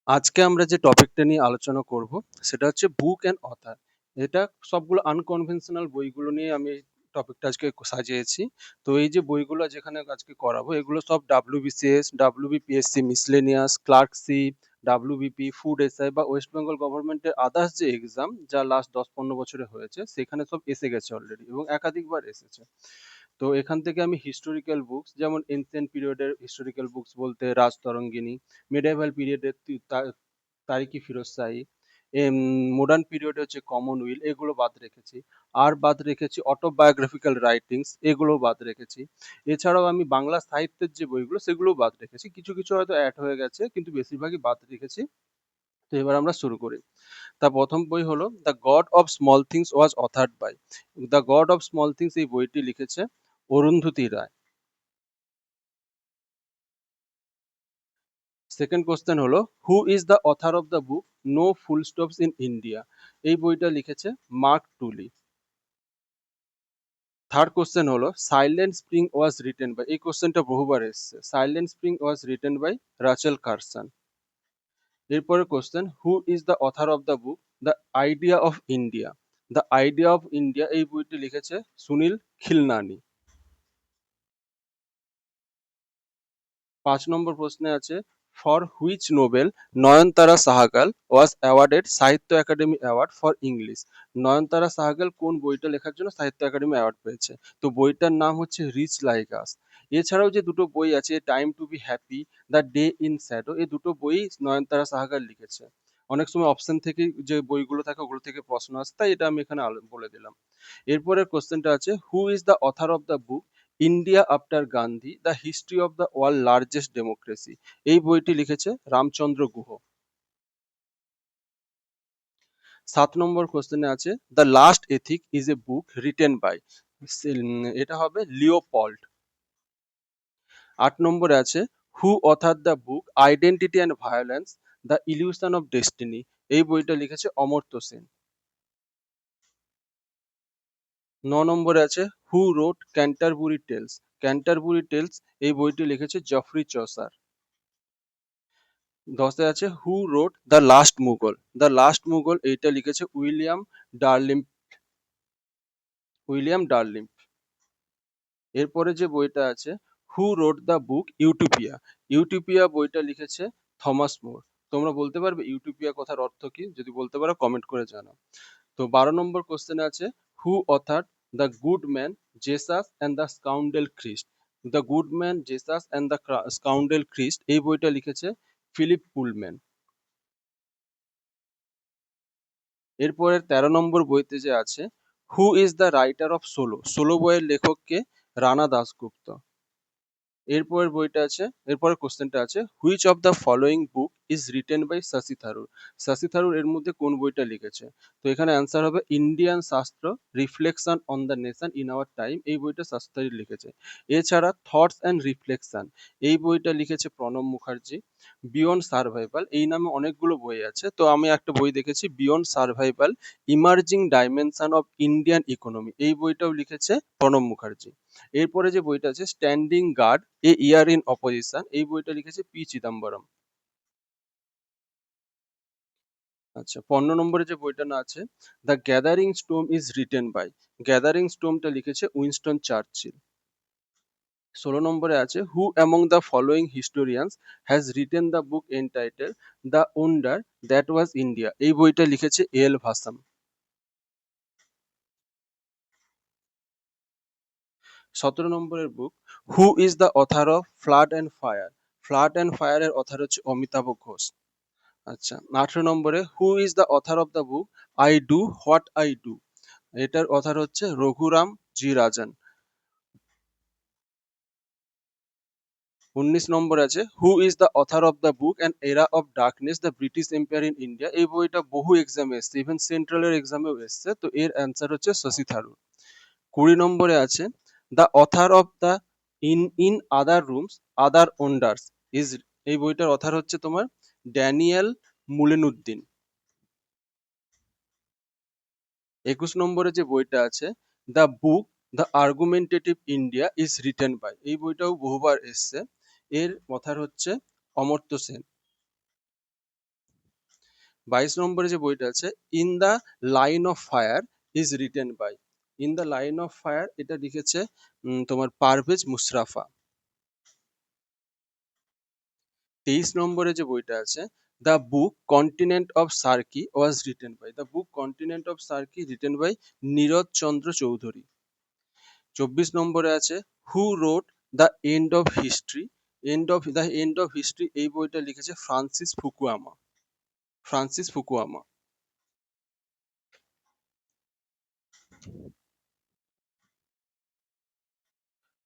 আজকে আমরা যে টপিকটা নিয়ে আলোচনা করব সেটা হচ্ছে বুক অ্যান্ড অথার। এটা সবগুলো আনকনভেনশনাল বইগুলো নিয়ে আমি এই টপিকটা আজকে সাজিয়েছি। তো এই যে বইগুলো যেখানে আজকে করাবো এগুলো সব WBCS, WBPSC miscellaneous, clerkship, WBP, food SI বা ওয়েস্ট বেঙ্গল গভর্নমেন্টের আদার্স যে এক্সাম যা লাস্ট 10-15 বছরে হয়েছে সেখানে সব এসে গেছে অলরেডি এবং একাধিকবার এসেছে। তো এখান থেকে আমি হিস্টোরিক্যাল বুকস যেমন এনসিয়েন্ট পিরিয়ডের হিস্টোরিক্যাল বুকস বলতে রাজতরঙ্গিনী, মিডেভাল পিরিয়ডের তারিকি ফিরোজ শাহী, মডার্ন পিরিয়ডে হচ্ছে কমনওয়েলথ, এগুলো বাদ রেখেছি। আর বাদ রেখেছি অটোবায়োগ্রাফিক্যাল রাইটিংস, এগুলো বাদ রেখেছি। এছাড়াও আমি বাংলা সাহিত্যের যে বইগুলো সেগুলো বাদ রেখেছি, কিছু কিছু হয়তো অ্যাড হয়ে গেছে কিন্তু বেশিরভাগই বাদ রেখেছি। তো এবার আমরা শুরু করি। তার প্রথম বই হলো the god of small things was authored by. The god of small things এই বইটি লিখেছে অরুন্ধতী রায়। সেকেন্ড কোশ্চেন হলো who is the author of the book no full stops in India. এই বইটা লিখেছে মার্ক টুলি। থার্ড কোশ্চেন হলো silent spring was written by. এই কোশ্চেনটা বহুবার এসছে। Silent spring was written by Rachel Carson. এরপরে question who is the author of the book the idea of India. The idea of India এই বইটি লিখেছে Sunil Khilnani. 5 number প্রশ্নে আছে for which novel Nayantara Sahgal was awarded Sahitya Akademi award for English. Nayantara Sahgal কোন বইটা লেখার জন্য সাহিত্য একাডেমি অ্যাওয়ার্ড পেয়েছে? তো বইটার নাম হচ্ছে রিচ লাইক আস। এছাড়াও যে দুটো বই আছে time to be happy, the day in shadow, এই দুটো বই নয়নতারা সাহাগাল লিখেছে। অনেক সময় অপশন থেকে যে বইগুলো থাকে ওগুলো থেকে প্রশ্ন আসে, তাই এটা আমি এখানে বলে দিলাম। এরপরের কোশ্চেনটা আছে who is the author of the book India after Gandhi the history of the world largest democracy. এই বইটি লিখেছে রামচন্দ্র গুহ। 7 নম্বর কোশ্চেনে আছে the last ethic is a book written by. এটা হবে লিওপল্ড। 8 নম্বরে আছে who author the book identity and violence the illusion of destiny. এই বইটা লিখেছে অমর্ত্য সেন। 9 নম্বরে আছে who wrote Canterbury tales. Canterbury tales এই বইটি লিখেছে জফরি চসার। 10-এ আছে who wrote the last Mughal. The last Mughal এইটা লিখেছে উইলিয়াম ডার্লিম। এরপরে যে বইটা আছে who wrote the book utopia. Utopia বইটা লিখেছে থমাস মোর। তোমরা বলতে পারবে ইউটোপিয়া কথার অর্থ কি? যদি বলতে পারো কমেন্ট করে জানাও। তো 12 নম্বর কোশ্চেন আছে who author the good man Jesus and the scoundrel Christ. The good man Jesus and the scoundrel Christ এই বইটা লিখেছে ফিলিপ পুলম্যান। এরপরের 13 নম্বর বইতে যে আছে who is the writer of solo. Solo বইয়ের লেখককে রানা দাশগুপ্ত। এরপরের বইটা আছে এরপরের কোশ্চেনটা আছে which of the following book is written by Shashi Tharoor. Shashi Tharoor এর মধ্যে কোন বইটা লিখেছে? তো এখানে অ্যান্সার হবে ইন্ডিয়ান শাস্ত্র reflection on the nation in our time. এই বইটা শশী থারুর লিখেছে। এছাড়া থটস অ্যান্ড রিফ্লেকশন এই বইটা লিখেছে প্রণব মুখার্জি। বিয়ন্ড সার্ভাইভাল এই নামে অনেকগুলো বই আছে, তো আমি একটা বই দেখেছি beyond survival emerging dimension of Indian economy. এই বইটাও লিখেছে প্রণব মুখার্জি। এরপরে যে বইটা আছে standing guard a year in opposition এই বইটা লিখেছে পি চিদম্বরম। আচ্ছা, 15 নম্বরে যে বইটা না আছে the gathering storm is written by. Gathering স্টোমটা লিখেছে উইনস্টন চার্চিল। 16 নম্বরে আছে who among the following historians has written the book entitled the wonder that was India. এই বইটা লিখেছে এল ভাসাম। 17 নম্বরের book who is the author of flood and fire. Flood and ফায়ারের author হচ্ছে অমিতাভ ঘোষ। আচ্ছা, 18 নম্বরে who is the author of the book I do what I do. এটার other হচ্ছে রঘুরাম জি রাজন। 19 নম্বর আছে who is the author of the book an এরা of darkness the British empire in India. এই বইটা বহু এক্সামে এসছে, ইভেন সেন্ট্রালের এক্সামেও এসছে, তো এর অ্যান্সার হচ্ছে শশী থারুর। 20 নম্বরে আছে the author of the in other rooms other wanders is. এই বইটার অথার হচ্ছে তোমার ড্যানিয়েল মুলেনুদ্দিন। 21 নম্বরে যে বইটা আছে the book the argumentative India is written by. এই বইটাও বহুবার এসছে, এর অথার হচ্ছে অমর্ত্য সেন। 22 নম্বরে যে বইটা আছে, in the line of fire is written by. In the line of fire এটা লিখেছে তোমার পারভেজ মুশরাফা। 23 নম্বরে যে বইটা আছে, the book continent of Circe was written by. The book continent of Circe written by Nirad Chandra Chaudhuri. 24 নম্বরে আছে, who wrote the end of history. End of history এই বইটা লিখেছে ফ্রান্সিস ফুকুয়ামা। Francis Fukuyama.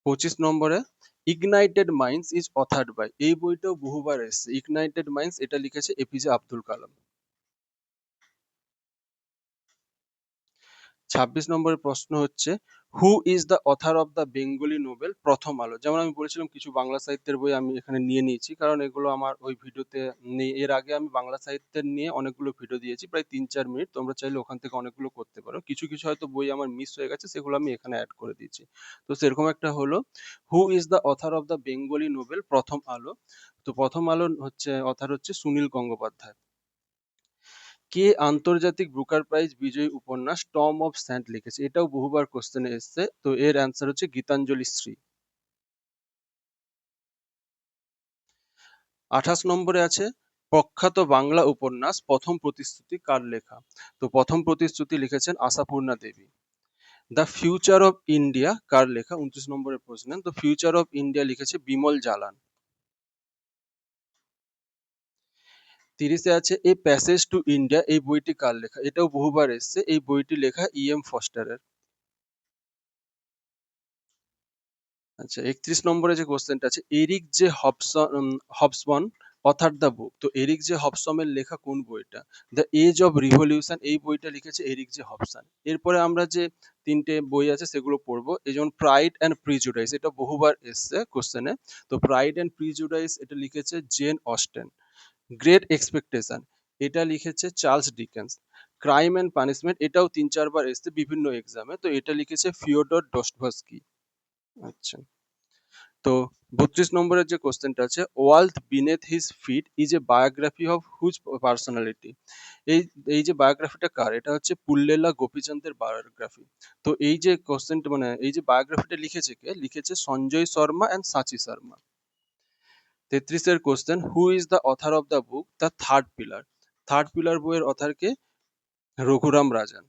25 নম্বরে, ignited minds is authored by. এই বইটাও বহুবার এসেছে। ইগনাইটেড মাইন্ডস এটা লিখেছে এপিজে আব্দুল কালাম। 26 নম্বরের প্রশ্ন হচ্ছে, হু is the author of the Bengali Nobel প্রথম আলো। যেমন আমি বলেছিলাম কিছু বাংলা সাহিত্যের বই আমি এখানে নিয়ে নিয়েছি, কারণ এগুলো আমার ওই ভিডিওতে নেই। এর আগে আমি বাংলা সাহিত্যের নিয়ে অনেকগুলো ভিডিও দিয়েছি, প্রায় 3-4 মিনিট। তোমরা চাইলে ওখান থেকে অনেকগুলো করতে পারো। কিছু কিছু হয়তো বই আমার মিস হয়ে গেছে, সেগুলো আমি এখানে অ্যাড করে দিয়েছি। তো সেরকম একটা হলো, who is the author of the Bengali Nobel প্রথম আলো। তো প্রথম আলো হচ্ছে অথার হচ্ছে সুনীল গঙ্গোপাধ্যায়। কে আন্তর্জাতিক বুকার প্রাইজ বিজয়ী উপন্যাস টম অফ স্যান্ড লিখেছে? এটাও বহুবার কোশ্চেনে এসছে। তো এর অ্যান্সার হচ্ছে গীতাঞ্জলি শ্রী। 28 নম্বরে আছে, প্রখ্যাত বাংলা উপন্যাস প্রথম প্রতিশ্রুতি কার লেখা? তো প্রথম প্রতিশ্রুতি লিখেছেন Ashapurna Devi. The future of India কার লেখা? 29 নম্বরের প্রশ্ন। তো ফিউচার অফ ইন্ডিয়া লিখেছে বিমল জালান। 30-এ আছে, এ প্যাসেজ টু ইন্ডিয়া এই বইটি কার লেখা? এটাও বহুবার এসছে। এই বইটি লেখা E.M. ফস্টারের। আচ্ছা, 31 নম্বরে যে কোশ্চেনটা আছে, Eric J Hobsbawm author the book. তো এরিক জে হবসনের লেখা কোন বইটা? দ্য এজ অফ রিভলিউশন এই বইটা লিখেছে এরিক জে হবসন। এরপরে আমরা যে তিনটে বই আছে সেগুলো পড়বো। এই যেমন প্রাইড অ্যান্ড প্রিজুডাইস, এটা বহুবার এসছে কোশ্চেনে। তো প্রাইড অ্যান্ড প্রিজুডাইস এটা লিখেছে জেন অস্টেন। গ্রেট এক্সপেকটেশন এটা লিখেছে Charles Dickens. Crime and punishment এটাও 3-4 বার এসছে বিভিন্ন এক্সামে। তো এটা লিখেছে ফিওডর ডস্টভস্কি। আচ্ছা, তো 32 নম্বরের যে কোশ্চেনটা আছে, world beneath his feet is a biography of whose personality. এই এই যে বায়োগ্রাফিটা কার? এটা হচ্ছে পুল্লেলা গোপীচন্দের বায়োগ্রাফি। তো এই যে কোশ্চেনটা মানে এই যে বায়োগ্রাফিটা লিখেছে কে? লিখেছে সঞ্জয় শর্মা অ্যান্ড সাচি শর্মা। 33-এর question, who is the author of the book the third pillar? Third pillar বইয়ের অথার কে? Raghuram Rajan.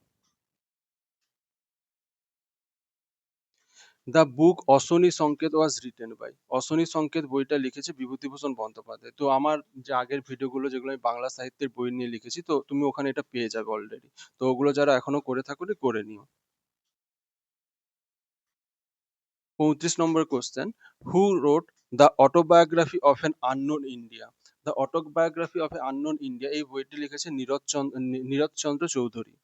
The book Ashani Sanket was written by. অশনি সংকেত বইটা লিখেছে বিভূতিভূষণ বন্দ্যোপাধ্যায়। তো আমার যে আগের ভিডিওগুলো যেগুলো আমি বাংলা সাহিত্যের বই নিয়ে লিখেছি, তো তুমি ওখানে এটা পেয়ে যাবে অলরেডি। তো ওগুলো যারা এখনো করে থাকোনি করে নিও। 35 number question, who wrote the autobiography of an unknown India? The autobiography of a unknown India এই বইটি লিখেছে নীরজ চন্দ্র চৌধুরী।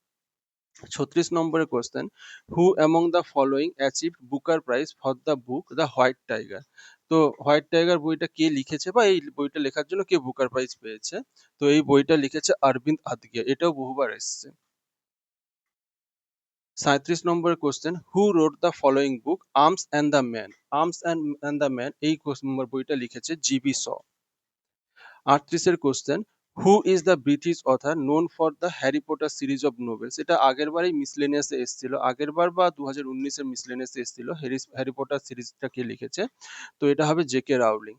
36 নম্বরের question, who among the following achieved Booker prize for the book the white tiger? তো হোয়াইট টাইগার বইটা কে লিখেছে বা এই বইটা লেখার জন্য কে বুকার প্রাইজ পেয়েছে? তো এই বইটা লিখেছে অরবিন্দ আদগিয়া। এটাও বহুবার এসছে। 37 নম্বরের question, who wrote the following book arms and the man? Arms and the man এই বইটা লিখেছে জিবি শ। 38-এর question, who is the British author known for the Harry Potter series of novels? এটা আগের বারই মিসলেনিয়াসে এসেছিল, আগের বার বা 2019-এর মিসলেনিয়াসে এসেছিল। হ্যারি পটার সিরিজটা কে লিখেছে? তো এটা হবে জে.কে. রাউলিং।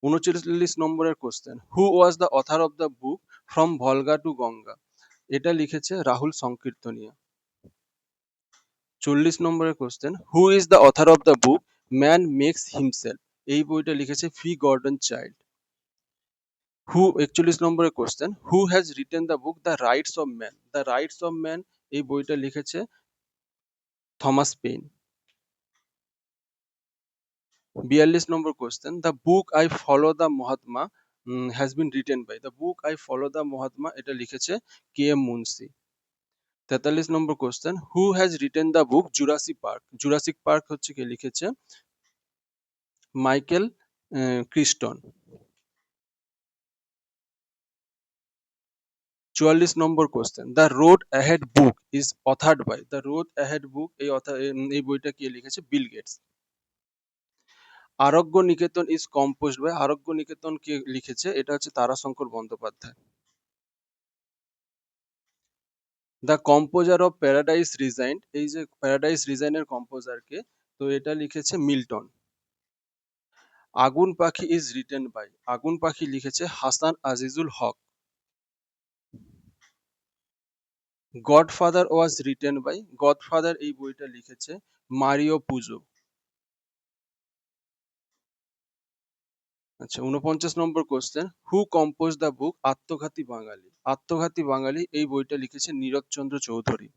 39 নম্বরের question, who was the author of the book from Volga to Ganga? এটা লিখেছে রাহুল সংকীর্তনিয়া। 40 নম্বরের question, who is the author of the book man makes himself? এই বইটা লিখেছে ভি গর্ডন চাইল্ড। 41 নম্বরের question, who has written the book the rights of man? The rights of man এই বইটা লিখেছে থমাস পেইন। 42 নম্বর question, the book I follow the Mahatma has been written by? The book I follow the Mahatma এটা লিখেছে K.M. Munshi. 43 number question, who has written the book Jurassic park? Jurassic park হচ্ছে কে লিখেছে? Michael Crichton. 44 number question, the road ahead book is authored by? The road ahead book এই বইটা কে লিখেছে? Bill Gates. Arogya Niketan is composed by, আরোগ্য নিকেতন কে লিখেছে? এটা হচ্ছে Tarashankar Bandyopadhyay. The composer of paradise resigned, এই যে প্যারাডাইস রিজাইনের কম্পোজার কে? তো এটা লিখেছে মিল্টন। আগুন পাখি is written by, Agun Pakhi লিখেছে Hasan Azizul Huq. Godfather was written by, Godfather এই বইটা লিখেছে মারিও পুজো। আচ্ছা, 49 number question, who compose the book Atmaghati Bangali? Atmaghati Bangali এই বইটা লিখেছে Nirad Chandra Chaudhuri.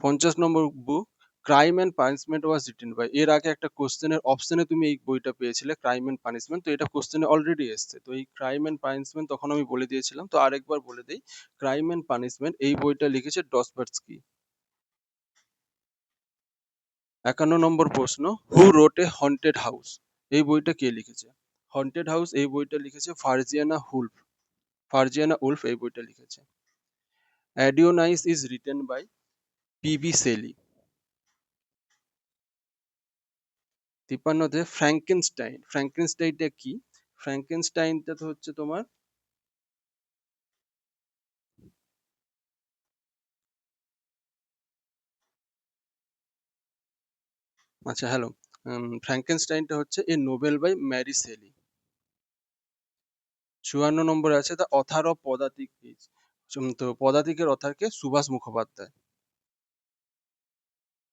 50 number book crime and punishment was written by, এর আগে একটা কোশ্চেনের অপশনে তুমি এই বইটা পেয়েছিলে ক্রাইম অ্যান্ড পানিশমেন্ট, তো এটা কোশ্চেনে অলরেডি এসছে, তো এই ক্রাইম অ্যান্ড পানিশমেন্ট তখন আমি বলে দিয়েছিলাম, তো আরেকবার বলে দিই, ক্রাইম অ্যান্ড পানিশমেন্ট এই বইটা লিখেছে ডসবার্সকি। 51 নম্বর প্রশ্ন, হু রোট এ হন্টেড হাউস? এই বইটা কে লিখেছে? হন্টেড হাউস এই বইটা লিখেছে ফারজিয়ানা উলফ। ফারজিয়ানা উলফ এই বইটা লিখেছে। Adonais is written by P B Shelley. 53তে ফ্র্যাঙ্কেনস্টাইন, ফ্র্যাঙ্কেনস্টাইনটা কি? ফ্র্যাঙ্কেনস্টাইনটা তো হচ্ছে তোমার, আচ্ছা হ্যালো, ফ্র্যাঙ্কেনস্টাইনটা হচ্ছে a novel by Mary Shelley. 54 নম্বরে আছে the author of Padatik is, তো পদাতিকের অথারকে সুভাষ মুখোপাধ্যায়।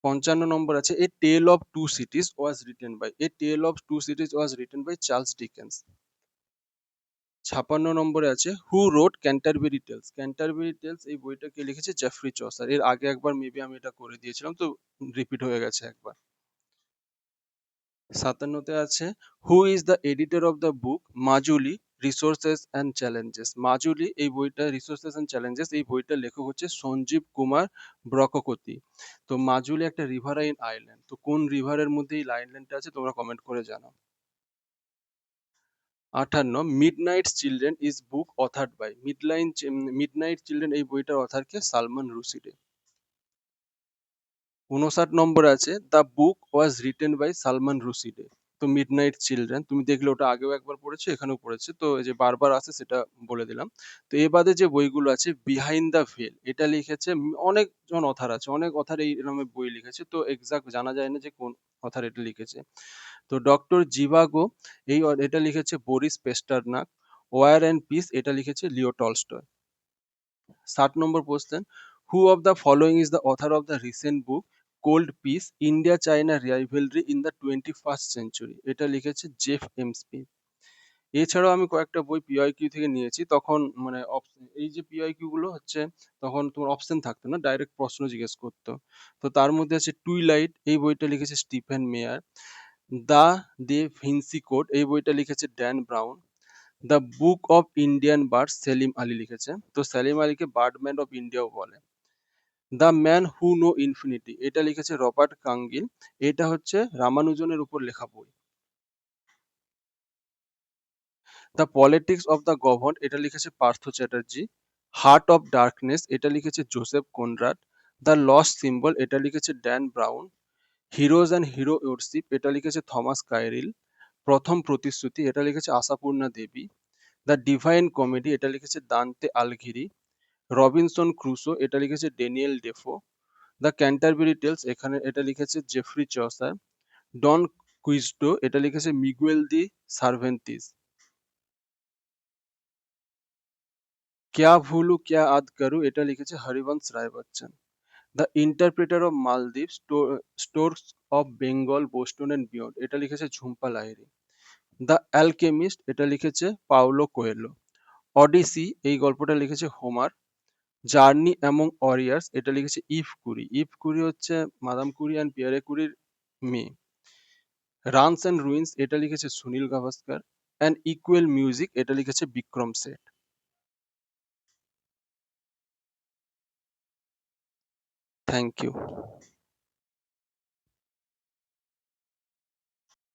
55 নম্বর আছে a tale of two cities was written by, a tale of two cities was written by Charles Dickens. 56 নম্বরে আছে who wrote Canterbury tales? Canterbury tales এই বইটা কে লিখেছে? Jeffrey Chaucer. এর আগে একবার মেবি আমি এটা করে দিয়েছিলাম, তো রিপিট হয়ে গেছে একবার। 57তে আছে who is the editor of the book Majuli resources and challenges? Majuli এই বইটা রিসোর্সেস অ্যান্ড চ্যালেঞ্জেস এই বইটার লেখক হচ্ছে সঞ্জীব কুমার ব্রককতি। তো মাজুলি একটা রিভারাইন আইল্যান্ড, তো কোন রিভারের মধ্যে এই আইল্যান্ডটা আছে তোমরা কমেন্ট করে জানাও। 58 midnight children is book authored by, midnight children এই বইটার অথার কে? সালমান রুশিডি। 59 নম্বর আছে the book was written by Salman Rushdie. তো মিডনাইট চিলড্রেন তুমি দেখলে ওটা আগেও একবার পড়েছো, এখানেও পড়েছে, তো এই যে বারবার আছে সেটা বলে দিলাম। তো এ বাদে যে বইগুলো আছে, বিহাইন্ড দ্য ভেল এটা লিখেছে অনেকজন অথার আছে, অনেক অথার এই নামে বই লিখেছে, তো এক্সাক্ট জানা যায় না যে কোন অথার এটা লিখেছে। তো ডক্টর জিভাগো এটা লিখেছে বরিস পেস্টারনাক। ওয়ার অ্যান্ড পিস এটা লিখেছে Leo Tolstoy. 60 number question, who of the following is the author of the recent book cold piece India China rivalry in the 21st century? এটা লিখেছে জেফ এম স্মিথ। এছাড়াও আমি কয়েকটা বই PYQ থেকে নিয়েছি, তখন মানে এই যে পিওয়াইকিউ গুলো হচ্ছে তখন তোমার অপশন থাকতো না, ডাইরেক্ট প্রশ্ন জিজ্ঞেস করতো। তো তার মধ্যে আছে টুইলাইট এই বইটা লিখেছে Stephenie Meyer. The da Vinci code এই বইটা লিখেছে Dan Brown. The book of Indian birds Salim Ali লিখেছে, তো সেলিম আলীকে বার্ডম্যান অফ ইন্ডিয়াও বলে। The man who know infinity এটা লিখেছে রবার্ট কাঙ্গিল। এটা হচ্ছে রামানুজনের উপর লেখা বই। The politics of the govern এটা লিখেছে Partha Chatterjee. Heart of darkness এটা লিখেছে Joseph Conrad. The lost symbol এটা লিখেছে Dan Brown. Heroes and hero worship এটা লিখেছে থমাস কাইরিল। প্রথম প্রতিশ্রুতি এটা লিখেছে Ashapurna Devi. The divine comedy এটা লিখেছে দান্তে আলঘিরি। রবিনসন ক্রুসো এটা লিখেছে Daniel Defoe. The Canterbury tales এখানে এটা লিখেছে জেফ্রি চসার। ডন কুইজটো এটা লিখেছে মিগুয়েল দি সার্ভেন্তিস। ক্যা ভুলু ক্যা আদ করু এটা লিখেছে হরিবংশ রায় বচ্চন। দ্য ইন্টারপ্রেটার অফ মালদ্বীপ stores of Bengal Boston and beyond এটা লিখেছে ঝুম্পা লাহিড়ী। দ্য অ্যালকেমিস্ট এটা লিখেছে পাওলো কোয়েলো। অডিসি এই গল্পটা লিখেছে হোমার। জার্নি অ্যামং ওয়ারিয়ার্স এটা লিখেছে ইভ কুরি। ইভ কুরি হচ্ছে মাদাম কুরি অ্যান্ড পিয়ারে কুরির মেয়ে। রানস অ্যান্ড রুইন্স এটা লিখেছে Sunil Gavaskar. And equal music এটা লিখেছে বিক্রম সেঠ। Thank you.